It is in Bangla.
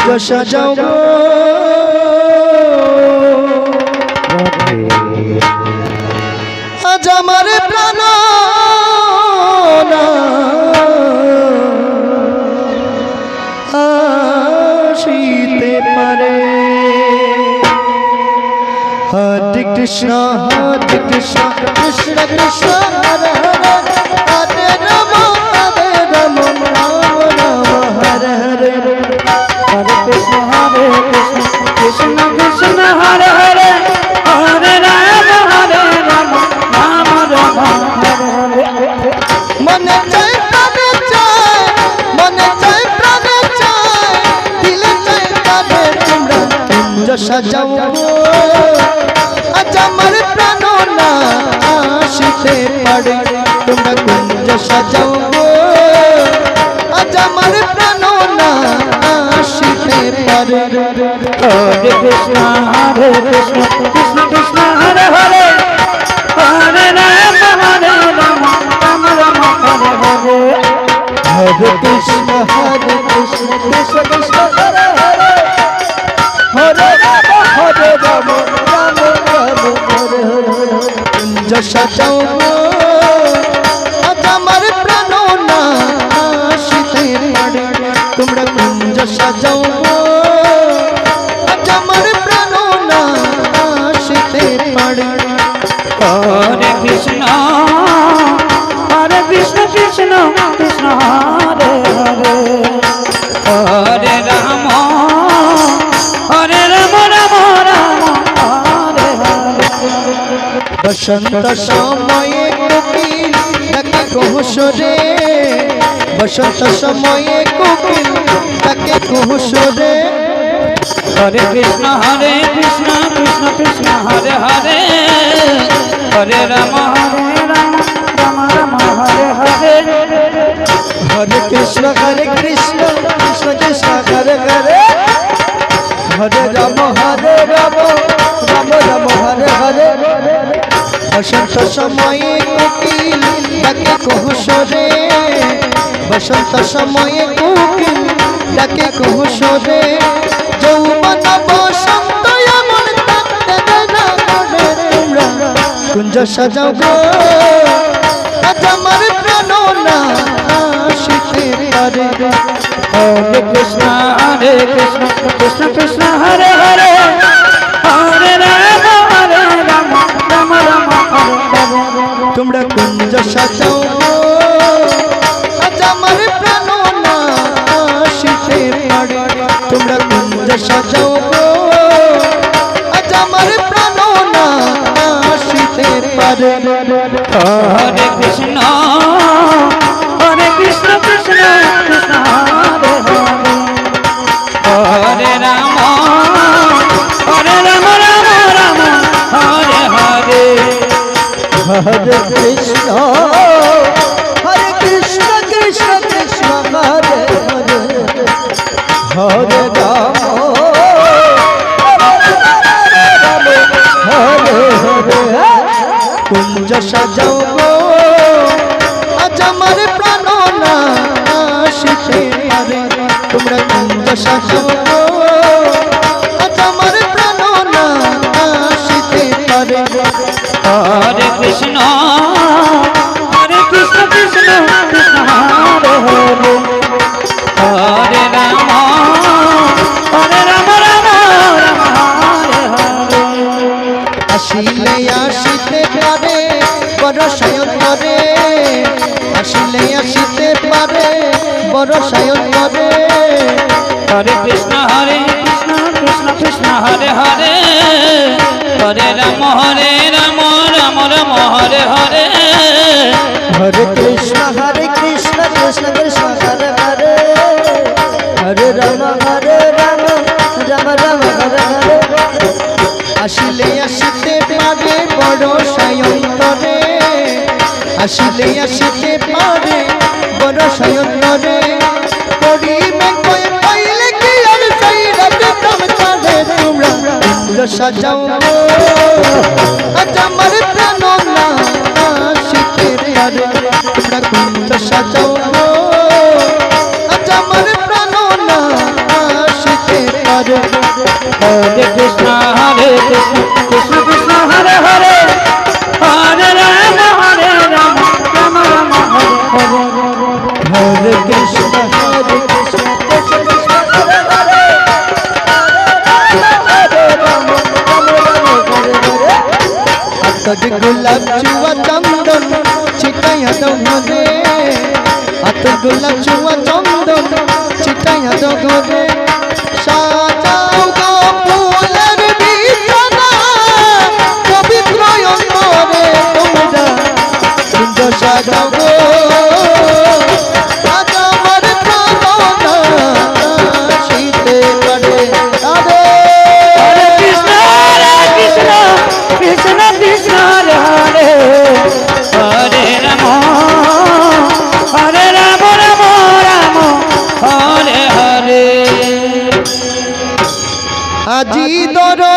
কুঞ্জ সাজাও গো আজ আমার প্রাণ আসিতে পারে। হরে কৃষ্ণ কৃষ্ণ কৃষ্ণ হরে হরে, হরে রাম রাম রাম হরে হরে। हरे कृष्ण कृष्ण कृष्ण हरे हरे, हरे राम राम राम हरे हरे। मन चाय प्राणे चाय, मन चाय प्राणे चाय, दिल चाय तारे तुमरा कुंज साजाओ आज আমার প্রাণ না আসিতে পারে। তোমরা কুঞ্জ সাজাও আজ আমার প্রাণ না আসিতে পারে। हरे कृष्ण कृष्ण कृष्ण हरे हरे, हरे राम राम राम हरे हरे। हरे कृष्ण कृष्ण कृष्ण हरे हरे, हरे राम राम राम हरे हरे। कुंज साजाओ আজ আমার প্রাণ না আসিতে পারে। তোমরা কুঞ্জ সাজাও আজ আমার প্রাণ না আসিতে পারে। हरे कृष्ण कृष्ण कृष्ण हरे हरे, हरे राम राम राम हरे हरे। বসন্ত সময়ে কোকিল ডাকে ঘোষরে, বসন্ত সময়ে কোকিল ডাকে ঘোষরে। हरे कृष्ण कृष्ण कृष्ण हरे हरे, हरे राम राम राम हरे हरे। हरे कृष्ण कृष्ण कृष्ण हरे हरे, हरे राम राम राम हरे हरे। বসন্ত সময়ে কোকিল ডাকে ঘোষরে, বসন্ত সময়ে কোকিল ডাকে ঘোষরে। যৌবন বসন্ত এমন থাকতে দেয় না করে। তোমরা কুঞ্জ সাজাও গো আজ আমার প্রাণ না আসিতে পারে। हरे कृष्ण कृष्ण कृष्ण हरे हरे, हरे राम राम राम हरे हरे। তোমরা কুঞ্জ সাজাও আজ আমার প্রাণ না আসিতে পারে। তোমরা কুঞ্জ সাজাও আজ আমার প্রাণ না আসিতে পারে। हरे कृष्ण कृष्ण कृष्ण हरे हरे, हरे राम राम राम हरे हरे। हरे कृष्ण कृष्ण कृष्ण हरे हरे, हरे राम हरे हरे। कुंज সাজাও আজ আমার প্রাণ না আসিতে পারে। তোমরা কুঞ্জ সাজাও আজ আমার প্রাণ না আসিতে পারে। हरे कृष्ण कृष्ण कृष्ण हरे हरे, हरे राम राम राम हरे हरे। আসিলে আসিতে পারে বড় সায়ন করে, আসিলে আসিতে পারে বড় সায়ন করে। हरे कृष्ण कृष्ण कृष्ण हरे हरे, हरे राम राम राम हरे हरे। हरे कृष्ण कृष्ण कृष्ण हरे हरे, हरे राम राम राम हरे हरे। আসিলে আসিতে পারে বড় সায়ন করে, আসিলে আসিতে পারে বড় সায়ন করে। করিবে কই পাইলে কি আর সেই রাতে প্রাণ ছাড়ে। তোমরা কুঞ্জ সাজাও আজ আমার প্রাণ না আসিতে পারে। তোমরা কুঞ্জ সাজাও আজ আমার প্রাণ না আসিতে হরে কৃষ্ণ কৃষ্ণ কৃষ্ণ হরে হরে হরে রাম রাম রাম হরে হরে হরে কৃষ্ণ হরে কৃষ্ণ কৃষ্ণ কৃষ্ণ হরে হরে হরে রাম রাম রাম হরে হরে হাতটি গোলাপ চুয়া চন্দন ছিটাইয়া দাও ঘরে হাত গোলাপ চুয়া চন্দন ছিটাইয়া দাও ঘরে সাজাও গো ফুলের বিছানা পবিত্র অন্তরে তোমরা কুঞ্জ সাজাও গো আজ আমার প্রাণনা শীতে পড়ে রাধে হরে কৃষ্ণ কৃষ্ণ কৃষ্ণ হরে হরে হরে রাম রাম রাম হরে হরে আজি দরস